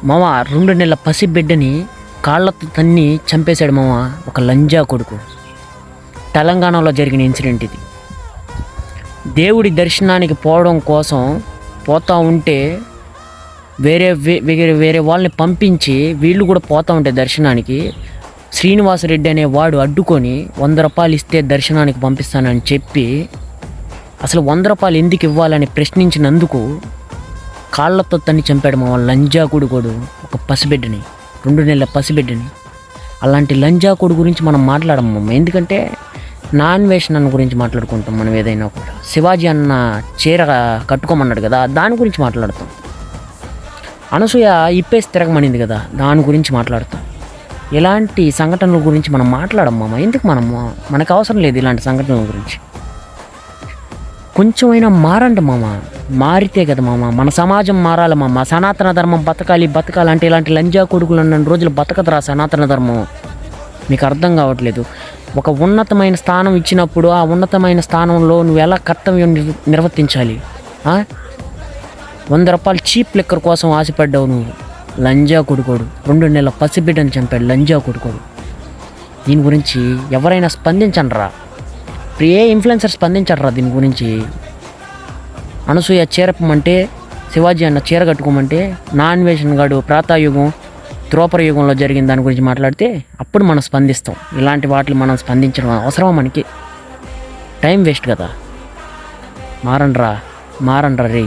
మామ 2 నెలల పసిబిడ్డని కాళ్ళతో తన్ని చంపేశాడు మామ, ఒక లంజా కొడుకు. తెలంగాణలో జరిగిన ఇన్సిడెంట్ ఇది. దేవుడి దర్శనానికి పోవడం కోసం పోతూ ఉంటే వేరే వేరే వాళ్ళని పంపించి వీళ్ళు కూడా పోతూ ఉంటే దర్శనానికి శ్రీనివాసరెడ్డి అనే వాడు అడ్డుకొని 100 రూపాయలు ఇస్తే దర్శనానికి పంపిస్తానని చెప్పి అసలు 100 రూపాయలు ఎందుకు ఇవ్వాలని ప్రశ్నించినందుకు కాళ్ళతో తన్ని చంపాడు మా లంజా కొడుకోడు, ఒక పసిబిడ్డని, 2 నెలల పసిబిడ్డని. అలాంటి లంజా కొడు గురించి మనం మాట్లాడము, ఎందుకంటే నాన్వేషన్ అన్న గురించి మాట్లాడుకుంటాం మనం. ఏదైనా కూడా శివాజీ అన్న చీర కట్టుకోమన్నాడు కదా, దాని గురించి మాట్లాడతాం. అనసూయ ఇప్పేసి తిరగమనింది కదా, దాని గురించి మాట్లాడతాం. ఇలాంటి సంఘటనల గురించి మనం మాట్లాడమ్మ, ఎందుకు మనకు అవసరం లేదు ఇలాంటి సంఘటనల గురించి. కొంచెమైనా మారండి మామ, మారితే కదా మామ మన సమాజం మారాలి మామ. సనాతన ధర్మం బతకాలంటే ఇలాంటి లంజా కొడుకులు అన్న రోజులు బతకదురా సనాతన ధర్మం. మీకు అర్థం కావట్లేదు. ఒక ఉన్నతమైన స్థానం ఇచ్చినప్పుడు ఆ ఉన్నతమైన స్థానంలో నువ్వు ఎలా కర్తవ్యం నిర్వర్తించాలి. 100 రూపాయలు చీప్ లిక్కర్ కోసం ఆశపడ్డావు నువ్వు, లంజా కొడుకోడు. 2 నెలల పసిబిడ్డని చంపాడు లంజా కొడుకోడు. దీని గురించి ఎవరైనా స్పందించండి రా, ఏ ఇన్ఫ్లుయెన్సర్ స్పందించరు రా దీని గురించి. అనసూయ చీరపమంటే, శివాజీ అన్న చీర కట్టుకోమంటే, నాన్వేషన్ గాడు ప్రాతాయుగం త్రోపర యుగంలో జరిగిన దాని గురించి మాట్లాడితే అప్పుడు మనం స్పందిస్తాం. ఇలాంటి వాటిని మనం స్పందించడం అవసరమా మనకి? టైం వేస్ట్ కదా. మారండ్రా రే.